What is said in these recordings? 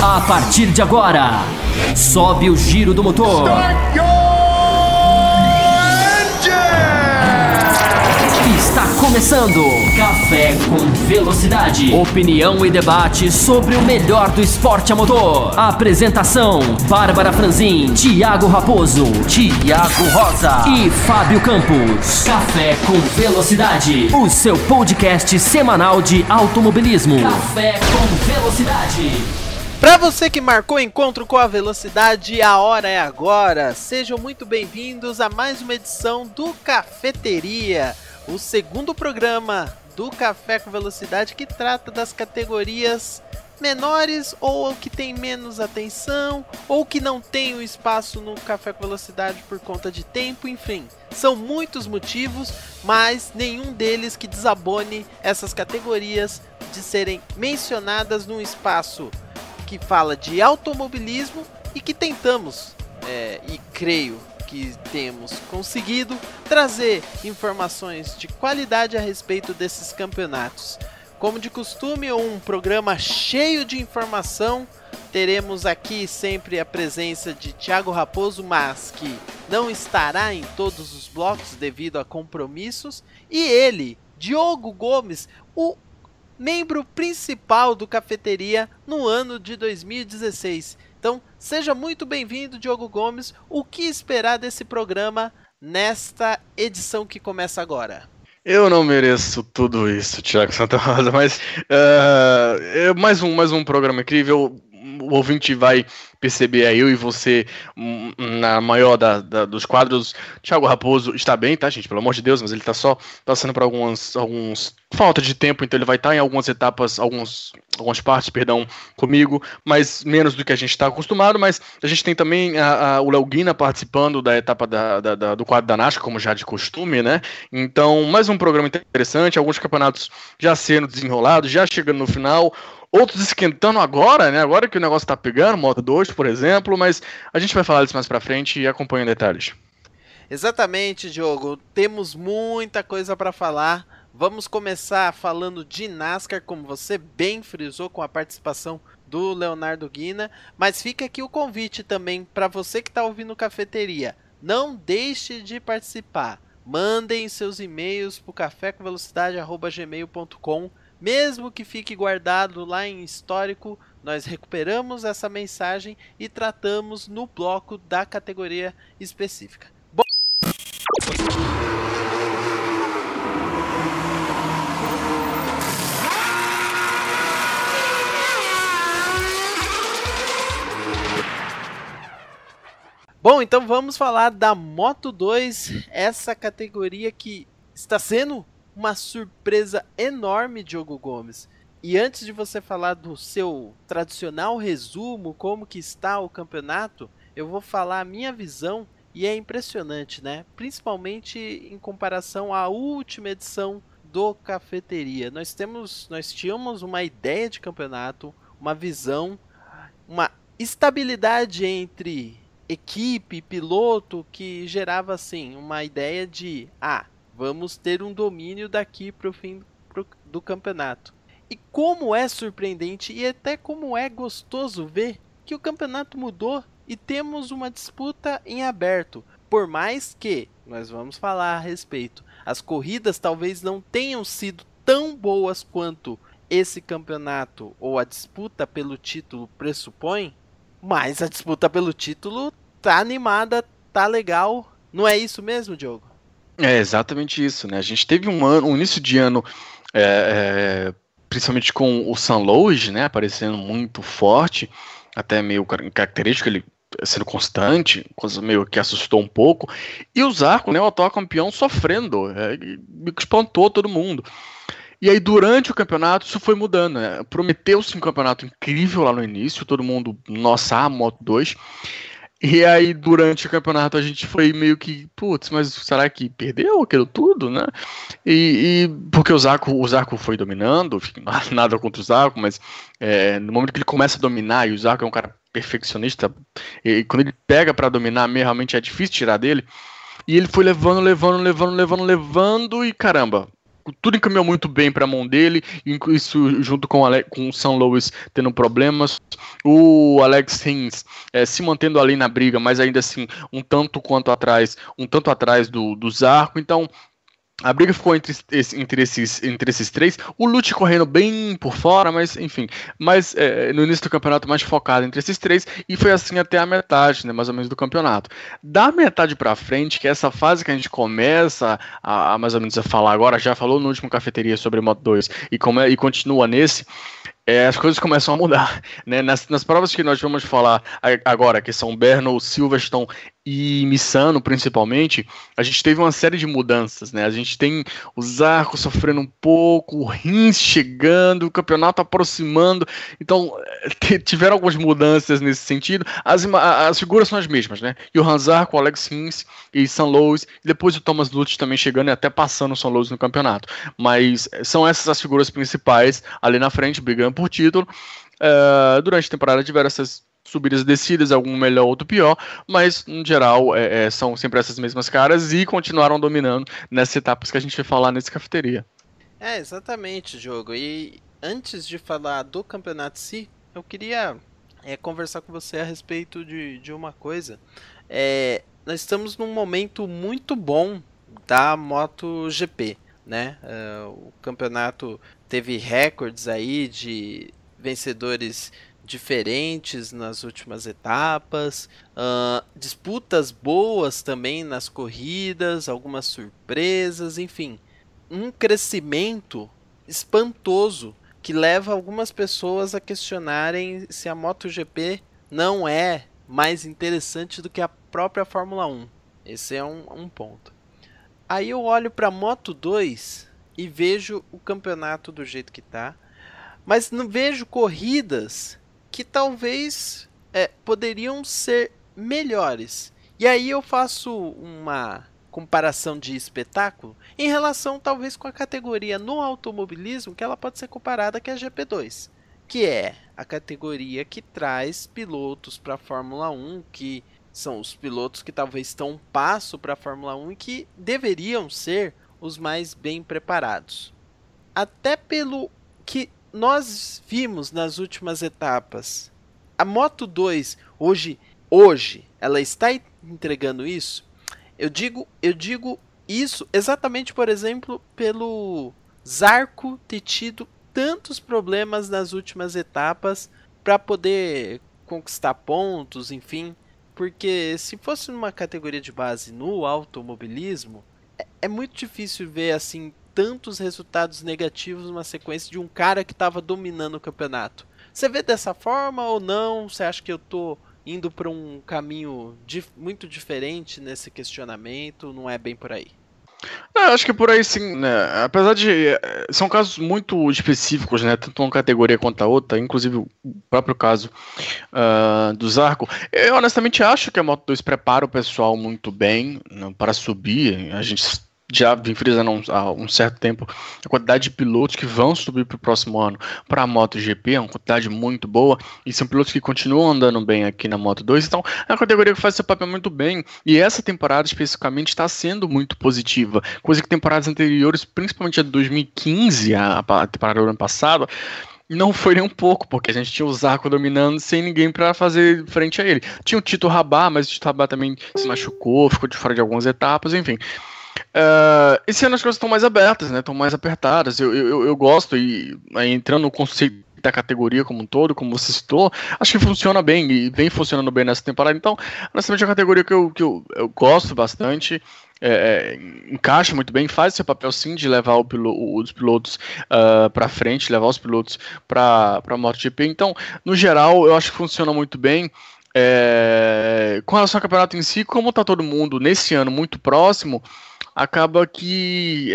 A partir de agora, sobe o giro do motor. Está começando Café com Velocidade. Opinião e debate sobre o melhor do esporte a motor. Apresentação: Bárbara Franzin, Thiago Raposo, Thiago Rosa e Fábio Campos. Café com Velocidade, o seu podcast semanal de automobilismo. Café com Velocidade. Para você que marcou encontro com a velocidade, a hora é agora. Sejam muito bem-vindos a mais uma edição do Cafeteria, o segundo programa do Café com Velocidade que trata das categorias menores ou que tem menos atenção ou que não tem o espaço no Café com Velocidade por conta de tempo, enfim. São muitos motivos, mas nenhum deles que desabone essas categorias de serem mencionadas num espaço que fala de automobilismo e que tentamos, e creio que temos conseguido, trazer informações de qualidade a respeito desses campeonatos. Como de costume, um programa cheio de informação. Teremos aqui sempre a presença de Thiago Raposo, mas que não estará em todos os blocos devido a compromissos. E ele, Diogo Gomes, o membro principal do Cafeteria no ano de 2016. Então, seja muito bem-vindo, Diogo Gomes. O que esperar desse programa nesta edição que começa agora? Eu não mereço tudo isso, Thiago Santa Rosa, mas mais um programa incrível. O ouvinte vai perceber aí, eu e você, na maior dos quadros. Thiago Raposo está bem, tá, gente? Pelo amor de Deus, mas ele tá só passando por alguns falta de tempo, então ele vai estar em algumas etapas, algumas partes, comigo, mas menos do que a gente está acostumado. Mas a gente tem também o Léo Guina participando da etapa do quadro da NASCAR, como já de costume, né? Então, mais um programa interessante, alguns campeonatos já sendo desenrolados, já chegando no final, outros esquentando agora, né? Agora que o negócio tá pegando, Moto 2, por exemplo, mas a gente vai falar disso mais pra frente e acompanha detalhes. Exatamente, Diogo. Temos muita coisa para falar. Vamos começar falando de NASCAR, como você bem frisou, com a participação do Leonardo Guina. Mas fica aqui o convite também para você que está ouvindo Cafeteria. Não deixe de participar. Mandem seus e-mails para o cafécomvelocidade@gmail.com. Mesmo que fique guardado lá em histórico, nós recuperamos essa mensagem e tratamos no bloco da categoria específica. Bom, então vamos falar da Moto 2, essa categoria que está sendo uma surpresa enorme, Diogo Gomes. E antes de você falar do seu tradicional resumo, como que está o campeonato, eu vou falar a minha visão e é impressionante, né? Principalmente em comparação à última edição do Cafeteria. Nós tínhamos uma ideia de campeonato, uma visão, uma estabilidade entre equipe, piloto, que gerava assim uma ideia de vamos ter um domínio daqui para o fim do campeonato. E como é surpreendente e até como é gostoso ver que o campeonato mudou e temos uma disputa em aberto. Por mais que, nós vamos falar a respeito, as corridas talvez não tenham sido tão boas quanto esse campeonato ou a disputa pelo título pressupõe, mas a disputa pelo título tá animada, tá legal. Não é isso mesmo, Diogo? É exatamente isso, né? A gente teve um início de ano, principalmente com o San Luis, né, aparecendo muito forte, até meio característico, ele sendo constante, coisa meio que assustou um pouco, e o Zarco, né, o atual campeão, sofrendo, espantou todo mundo. E aí durante o campeonato isso foi mudando, né? Prometeu-se um campeonato incrível lá no início, todo mundo, nossa, a Moto 2. E aí, durante o campeonato, a gente foi meio que, putz, mas será que perdeu aquilo tudo, né? E porque o Zarco foi dominando, nada contra o Zarco, mas no momento que ele começa a dominar, e o Zarco é um cara perfeccionista, e quando ele pega pra dominar, realmente é difícil tirar dele, e ele foi levando, e caramba, tudo encaminhou muito bem para a mão dele, isso junto com o St. Louis tendo problemas, o Alex Rins se mantendo ali na briga, mas ainda assim um tanto atrás do Zarco. Então a briga ficou entre esses três, o Lute correndo bem por fora, mas enfim, no início do campeonato mais focado entre esses três, e foi assim até a metade, né, mais ou menos do campeonato. Da metade pra frente, que é essa fase que a gente começa a mais ou menos a falar agora, já falou no último Cafeteria sobre Moto 2 e continua nesse, as coisas começam a mudar, né? Nas provas que nós vamos falar agora, que são Brno, Silverstone e Misano principalmente, a gente teve uma série de mudanças, né? A gente tem o Zarco sofrendo um pouco, o Rins chegando, o campeonato aproximando, então tiveram algumas mudanças nesse sentido. As figuras são as mesmas, né? Johan Zarco, o Alex Rins e St. Louis, e depois o Thomas Lutz também chegando e até passando o St. Louis no campeonato. Mas são essas as figuras principais ali na frente, brigando por título. Durante a temporada tiveram essas subidas e descidas, algum melhor, outro pior, mas no geral são sempre essas mesmas caras e continuaram dominando nessas etapas que a gente vai falar nesse Cafeteria. Exatamente, Diogo. E antes de falar do campeonato em si, eu queria conversar com você a respeito de uma coisa. Nós estamos num momento muito bom da MotoGP, né? O campeonato teve recordes aí de vencedores diferentes nas últimas etapas, disputas boas também nas corridas, algumas surpresas, enfim, um crescimento espantoso que leva algumas pessoas a questionarem se a MotoGP não é mais interessante do que a própria Fórmula 1. Esse é um ponto. Aí eu olho para a Moto 2 e vejo o campeonato do jeito que está, mas não vejo corridas que talvez poderiam ser melhores. E aí eu faço uma comparação de espetáculo em relação talvez com a categoria no automobilismo, que ela pode ser comparada com a GP2, que é a categoria que traz pilotos para a Fórmula 1, que são os pilotos que talvez estão um passo para a Fórmula 1 e que deveriam ser os mais bem preparados. Até pelo que nós vimos nas últimas etapas, a Moto 2 hoje ela está entregando isso. Eu digo isso exatamente, por exemplo, pelo Zarco ter tido tantos problemas nas últimas etapas para poder conquistar pontos, enfim, porque se fosse numa categoria de base no automobilismo, é muito difícil ver assim tantos resultados negativos numa sequência de um cara que estava dominando o campeonato. Você vê dessa forma ou não? Você acha que eu tô indo para um caminho muito diferente nesse questionamento? Não é bem por aí? Acho que por aí sim, né? Apesar de são casos muito específicos, né? Tanto uma categoria quanto a outra, inclusive o próprio caso do Zarco. Eu honestamente acho que a Moto 2 prepara o pessoal muito bem, né, para subir. A gente já vem frisando há um certo tempo a quantidade de pilotos que vão subir para o próximo ano para a MotoGP, é uma quantidade muito boa, e são pilotos que continuam andando bem aqui na Moto 2, então é uma categoria que faz seu papel muito bem, e essa temporada especificamente está sendo muito positiva, coisa que temporadas anteriores, principalmente a de 2015, a temporada do ano passado, não foi nem um pouco, porque a gente tinha o Zarco dominando sem ninguém para fazer frente a ele. Tinha o Tito Rabat, mas o Tito Rabat também se machucou, ficou de fora de algumas etapas, enfim. Esse ano as coisas estão mais abertas, né? Estão mais apertadas. Eu gosto, e aí, entrando no conceito da categoria como um todo, como você citou, acho que funciona bem e vem funcionando bem nessa temporada. Então, honestamente, é uma categoria que eu gosto bastante. Encaixa muito bem, faz seu papel sim de levar os pilotos para frente, levar os pilotos para a MotoGP. Então, no geral, eu acho que funciona muito bem. Com relação ao campeonato em si, como está todo mundo nesse ano muito próximo, acaba que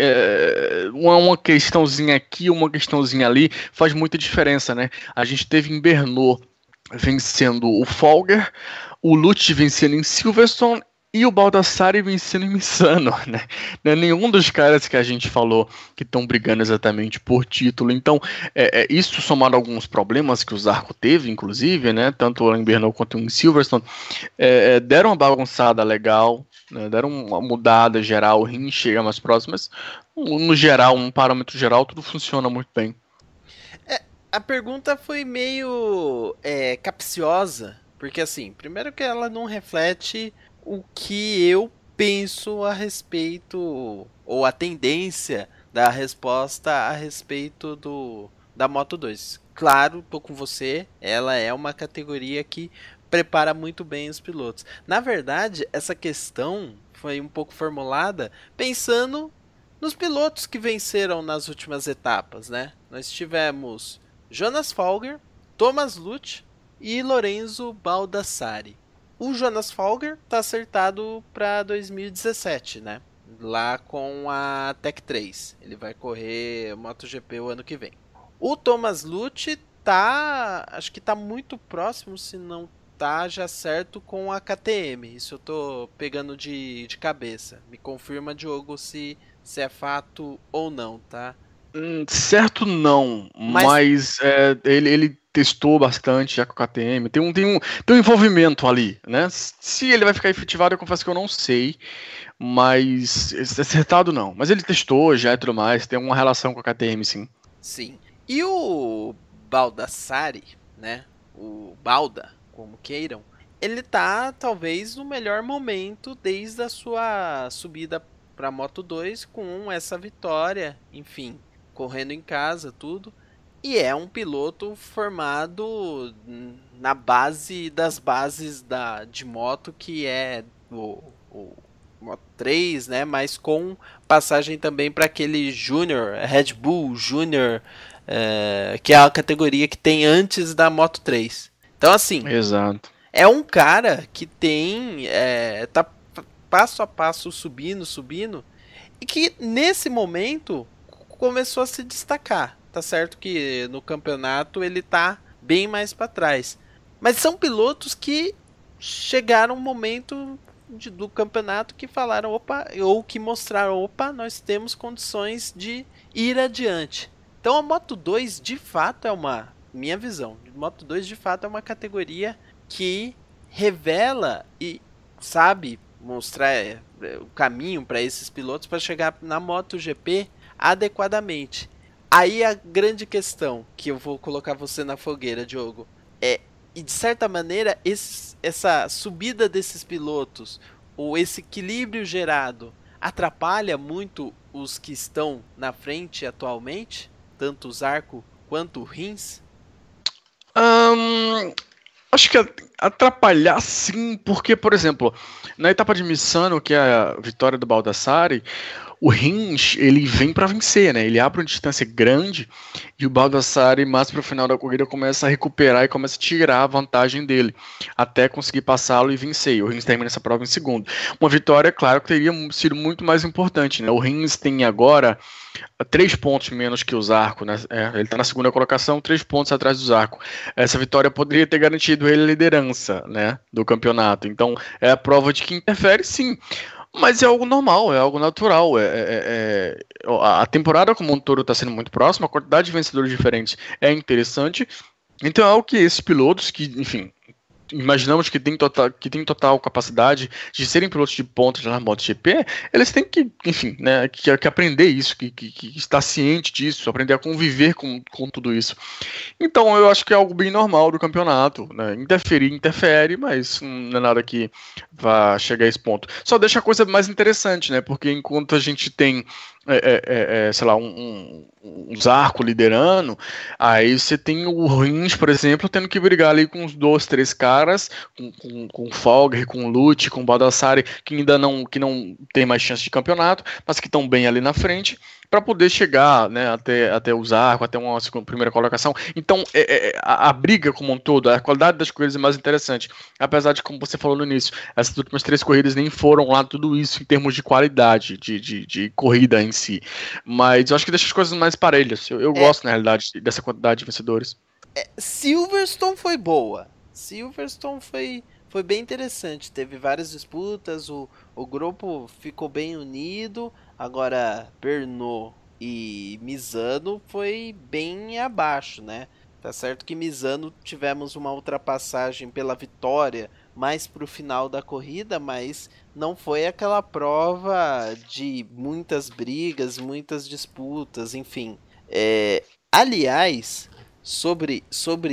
uma questãozinha aqui, uma questãozinha ali faz muita diferença, né? A gente teve em Brno vencendo o Folger, o Lutz vencendo em Silverstone e o Baldassarri vencendo em Misano, né? Não é nenhum dos caras que a gente falou que estão brigando exatamente por título. Então, isso somado a alguns problemas que o Zarco teve, inclusive, né? Tanto em Brno quanto em Silverstone, deram uma bagunçada legal, né? Deram uma mudada geral, o Rins chega mais próximo, mas no geral, um parâmetro geral, tudo funciona muito bem. A pergunta foi meio capciosa, porque assim, primeiro que ela não reflete o que eu penso a respeito, ou a tendência da resposta a respeito da Moto 2. Claro, tô com você, ela é uma categoria que prepara muito bem os pilotos. Na verdade, essa questão foi um pouco formulada pensando nos pilotos que venceram nas últimas etapas, né? Nós tivemos Jonas Folger, Thomas Lutz e Lorenzo Baldassarri. O Jonas Folger está acertado para 2017, né? Lá com a Tech 3. Ele vai correr MotoGP o ano que vem. O Thomas Lutz acho que tá muito próximo, se não tá já certo, com a KTM. Isso eu tô pegando de cabeça. Me confirma, Diogo, se é fato ou não, tá? Certo não, mas ele testou bastante já com a KTM, tem um envolvimento ali, né? Se ele vai ficar efetivado, eu confesso que eu não sei, mas acertado não. Mas ele testou já e tudo mais, tem uma relação com a KTM, sim. Sim. E o Baldassarri, né? O Balda, como queiram, ele tá talvez no melhor momento desde a sua subida para Moto 2 com essa vitória, enfim, correndo em casa, tudo. E é um piloto formado na base das bases de moto, que é o Moto 3, né? Mas com passagem também para aquele Júnior, Red Bull Júnior, que é a categoria que tem antes da Moto 3. Então, assim, exato. É um cara que tem tá passo a passo subindo, e que nesse momento começou a se destacar. Tá certo que no campeonato ele tá bem mais para trás, mas são pilotos que chegaram um momento do campeonato que falaram, opa, ou que mostraram, opa, nós temos condições de ir adiante. Então a Moto 2 de fato minha visão, Moto 2 de fato é uma categoria que revela e sabe mostrar o caminho para esses pilotos para chegar na MotoGP adequadamente. Aí a grande questão, que eu vou colocar você na fogueira, Diogo, e de certa maneira essa subida desses pilotos, ou esse equilíbrio gerado, atrapalha muito os que estão na frente atualmente, tanto o Zarco quanto o Rins? Acho que atrapalhar sim, porque, por exemplo, na etapa de Misano, que é a vitória do Baldassarri, o Rins, ele vem para vencer, né? Ele abre uma distância grande e o Baldassarri, mais pro final da corrida, começa a recuperar e começa a tirar a vantagem dele, até conseguir passá-lo e vencer. O Rins termina essa prova em segundo. Uma vitória, claro, que teria sido muito mais importante, né? O Rins tem agora 3 pontos menos que o Zarco, né? Ele está na segunda colocação, 3 pontos atrás do Zarco. Essa vitória poderia ter garantido ele a liderança, né, do campeonato. Então, é a prova de que interfere, sim. Mas é algo normal, é algo natural. A temporada como um todo está sendo muito próxima, a quantidade de vencedores diferentes é interessante. Então é algo que esses pilotos que, enfim, imaginamos que tem total capacidade de serem pilotos de ponta na MotoGP, eles têm que, enfim, né, que aprender isso, que estar ciente disso, aprender a conviver com tudo isso. Então eu acho que é algo bem normal do campeonato, né? Interfere, mas não é nada que vá chegar a esse ponto. Só deixa a coisa mais interessante, né? Porque enquanto a gente tem sei lá, um Zarco liderando, aí você tem o Rins, por exemplo, tendo que brigar ali com os 2, 3 caras, com o Folger, com o Lutz, com o Baldassarri, que não tem mais chance de campeonato, mas que estão bem ali na frente, para poder chegar, né, até o Zarco, até uma primeira colocação. Então, a briga como um todo, a qualidade das corridas é mais interessante, apesar de, como você falou no início, essas últimas 3 corridas nem foram lá tudo isso em termos de qualidade, de corrida em si, mas eu acho que deixa as coisas mais parelhas. Eu gosto, na realidade, dessa quantidade de vencedores. Silverstone foi boa. Silverstone foi foi bem interessante. Teve várias disputas, o grupo ficou bem unido. Agora, Pernod e Misano foi bem abaixo, né? Tá certo que Misano tivemos uma ultrapassagem pela vitória mais pro final da corrida, mas não foi aquela prova de muitas brigas, muitas disputas, enfim. Aliás, sobre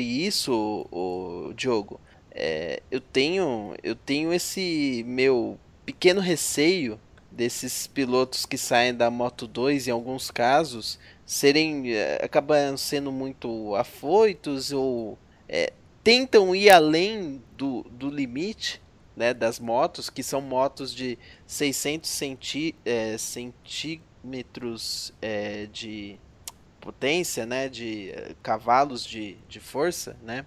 isso, o Diogo, eu tenho esse meu pequeno receio desses pilotos que saem da Moto2 em alguns casos acabam sendo muito afoitos ou tentam ir além do limite, né, das motos, que são motos de 600 centímetros de potência, né, de cavalos de força, né,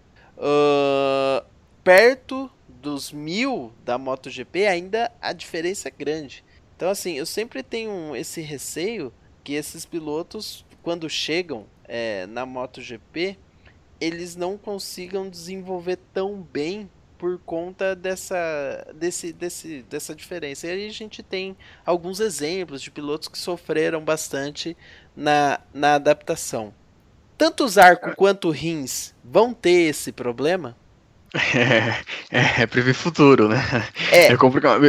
perto dos 1000 da MotoGP ainda a diferença é grande. Então assim, eu sempre tenho esse receio que esses pilotos, quando chegam na MotoGP, eles não consigam desenvolver tão bem por conta dessa diferença. E aí a gente tem alguns exemplos de pilotos que sofreram bastante na adaptação. Tanto o Zarco quanto o Rins vão ter esse problema? É prever futuro, né? É complicado.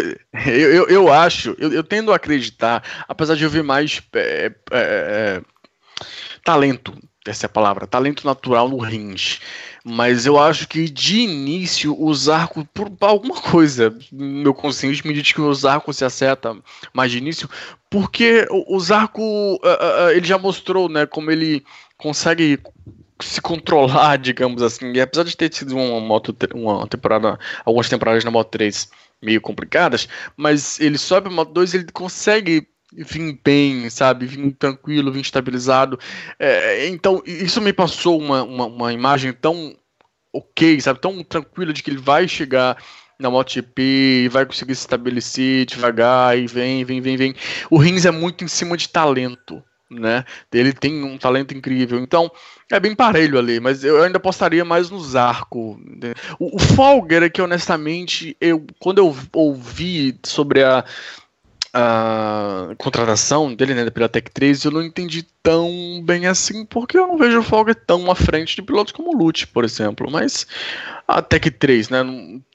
Eu acho, eu tendo a acreditar, apesar de eu ver mais talento, essa é a palavra, talento natural no Rins. Mas eu acho que de início o Zarco, por alguma coisa, meu consciente me diz que o Zarco se acerta mais de início, porque o Zarco ele já mostrou, né, como ele consegue se controlar, digamos assim, e apesar de ter sido algumas temporadas na Moto 3 meio complicadas, mas ele sobe a Moto 2 e ele consegue vir bem, sabe, vir tranquilo, vir estabilizado, então isso me passou uma imagem tão ok, sabe, tão tranquila de que ele vai chegar na MotoGP e vai conseguir se estabelecer devagar e vem. O Rins é muito em cima de talento, né? Ele tem um talento incrível, então é bem parelho ali, mas eu ainda apostaria mais no Zarco. O Folger é que honestamente, quando eu ouvi sobre a contratação dele, né, pela Tech 3, eu não entendi tão bem assim, porque eu não vejo o Folger tão à frente de pilotos como o Lutz, por exemplo, mas a Tech 3, né,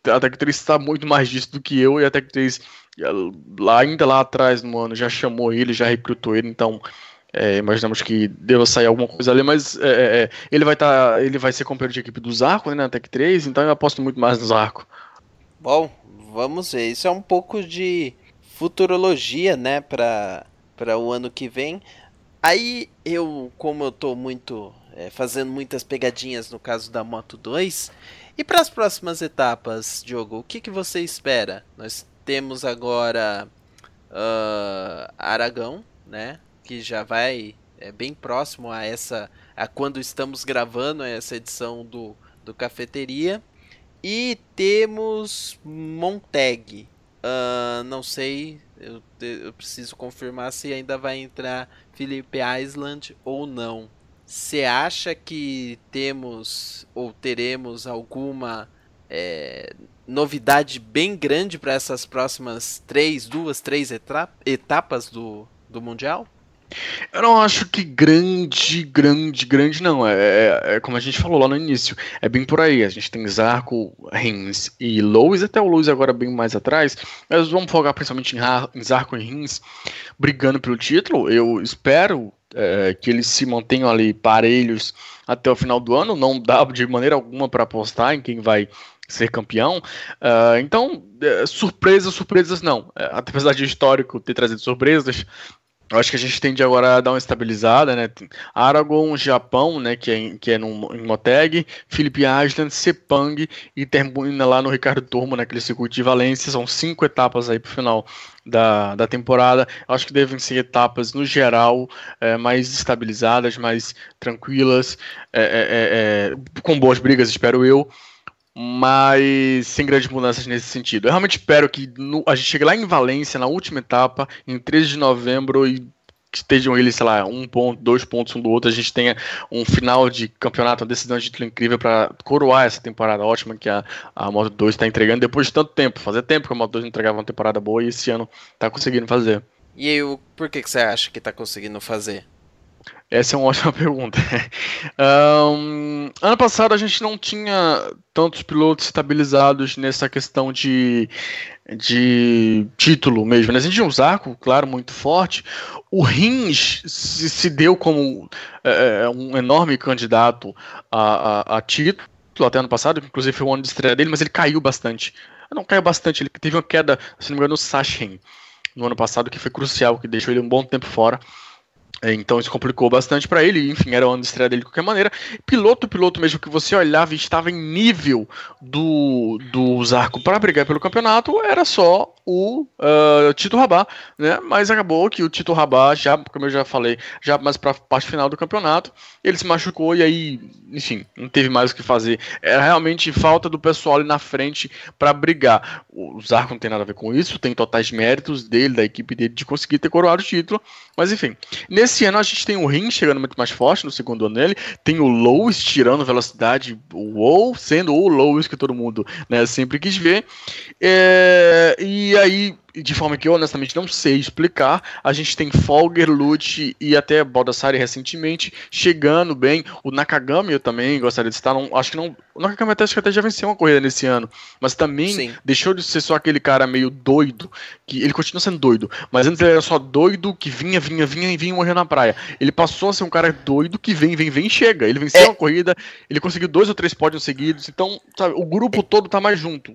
a Tech 3 está muito mais disso do que eu, e a Tech 3 ainda lá atrás no ano já chamou ele, já recrutou ele, então imaginamos que deva sair alguma coisa ali, mas ele vai ser companheiro de equipe do Zarco, né, na Tech 3, então eu aposto muito mais no Zarco. Bom, vamos ver, isso é um pouco de futurologia, né, para o ano que vem. Aí como eu tô muito fazendo muitas pegadinhas no caso da Moto 2, e para as próximas etapas, Diogo, o que você espera? Nós temos agora Aragão, né, que já vai bem próximo a quando estamos gravando essa edição do Cafeteria, e temos Monteg. Não sei, eu preciso confirmar se ainda vai entrar Phillip Island ou não. Você acha que temos ou teremos alguma novidade bem grande para essas próximas duas, três etapas do Mundial? Eu não acho que grande não, como a gente falou lá no início, é bem por aí, a gente tem Zarco, Rins e Lewis, até o Lewis agora bem mais atrás, mas vamos focar principalmente em Zarco e Rins brigando pelo título. Eu espero que eles se mantenham ali parelhos até o final do ano, não dá de maneira alguma para apostar em quem vai ser campeão, então surpresas não, apesar de histórico ter trazido surpresas, eu acho que a gente tende agora a dar uma estabilizada, né? Aragon, Japão, né? Que é em Moteg, Phillip Island, Sepang e termina lá no Ricardo Tormo, naquele circuito de Valência. São 5 etapas aí pro final da temporada. Eu acho que devem ser etapas, no geral, mais estabilizadas, mais tranquilas, com boas brigas, espero eu. Mas sem grandes mudanças nesse sentido. Eu realmente espero que a gente chegue lá em Valência, na última etapa, em 13 de novembro, e estejam eles, sei lá, 1 ponto, 2 pontos um do outro, a gente tenha um final de campeonato, uma decisão de título incrível para coroar essa temporada ótima que a Moto2 está entregando depois de tanto tempo. Fazia tempo que a Moto2 entregava uma temporada boa e esse ano está conseguindo fazer. E aí, por que você acha que está conseguindo fazer? Essa é uma ótima pergunta. Ano passado a gente não tinha tantos pilotos estabilizados nessa questão de título mesmo, né? A gente tinha um Zarco, claro, muito forte. O Rins se deu como um enorme candidato a título até ano passado, inclusive foi o ano de estreia dele, mas ele caiu bastante. Não caiu bastante, ele teve uma queda, se não me engano, no Sachsen no ano passado, que foi crucial, que deixou ele um bom tempo fora. Então isso complicou bastante para ele, enfim, era o ano de estreia dele de qualquer maneira. Piloto mesmo que você olhava e estava em nível do Zarco para brigar pelo campeonato, era só o Tito Rabat, né? Mas acabou que o Tito Rabat, já, como eu já falei, já mais para a parte final do campeonato, ele se machucou e aí, enfim, não teve mais o que fazer. Era realmente falta do pessoal ali na frente para brigar. O Zarco não tem nada a ver com isso, tem totais méritos dele, da equipe dele, de conseguir ter coroado o título, mas enfim. Nesse ano a gente tem o Rins chegando muito mais forte no segundo ano dele, tem o Lewis tirando velocidade, sendo o Lewis que todo mundo, né, sempre quis ver, e aí, de forma que eu honestamente não sei explicar, a gente tem Folger, Lutz e até Baldassari recentemente chegando bem. O Nakagami eu também gostaria de citar, acho que não, o Nakagami acho que até já venceu uma corrida nesse ano, mas também Sim. Deixou de ser só aquele cara meio doido, que ele continua sendo doido, mas antes ele era só doido que vinha e morreu na praia. Ele passou a ser um cara doido que vem e chega. Ele venceu uma corrida, ele conseguiu 2 ou 3 pódios seguidos, então, sabe, o grupo todo tá mais junto.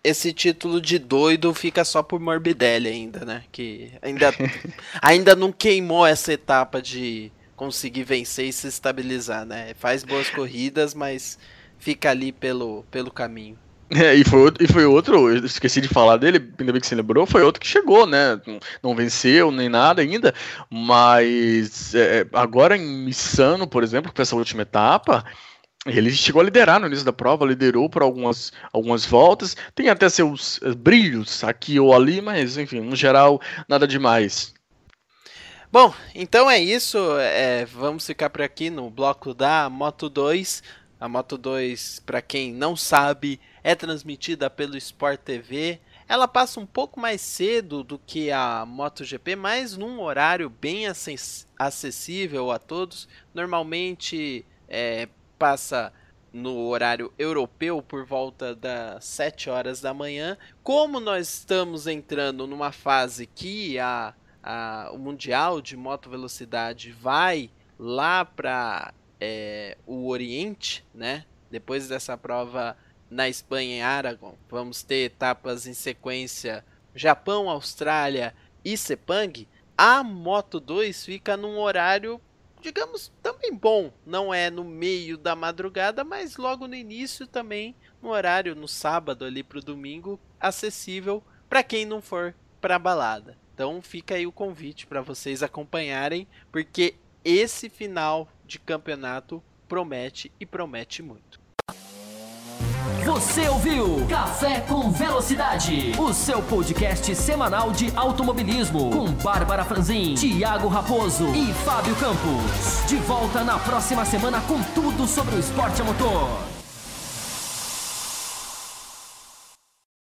Esse título de doido fica só por Morbidelli ainda, né? Que ainda não queimou essa etapa de conseguir vencer e se estabilizar, né? Faz boas corridas, mas fica ali pelo caminho. E foi outro, eu esqueci de falar dele, ainda bem que você lembrou, foi outro que chegou, né? Não venceu nem nada ainda, mas agora em Misano, por exemplo, que foi essa última etapa, ele chegou a liderar no início da prova, liderou por algumas voltas, tem até seus brilhos aqui ou ali, mas enfim, no geral, nada demais. Bom, então é isso, vamos ficar por aqui no bloco da Moto2. A Moto2, para quem não sabe, é transmitida pelo Sport TV. Ela passa um pouco mais cedo do que a MotoGP, mas num horário bem acessível a todos. Normalmente passa no horário europeu por volta das 7 horas da manhã. Como nós estamos entrando numa fase que o Mundial de Moto Velocidade vai lá para o Oriente, né? Depois dessa prova na Espanha, em Aragon, vamos ter etapas em sequência Japão, Austrália e Sepang. A Moto2 fica num horário, digamos, também bom. Não é no meio da madrugada, mas logo no início também, no horário, no sábado ali pro domingo, acessível para quem não for pra balada. Então fica aí o convite para vocês acompanharem, porque esse final de campeonato promete e promete muito. Você ouviu Café com Velocidade, o seu podcast semanal de automobilismo, com Bárbara Franzin, Thiago Raposo e Fábio Campos. De volta na próxima semana com tudo sobre o esporte a motor.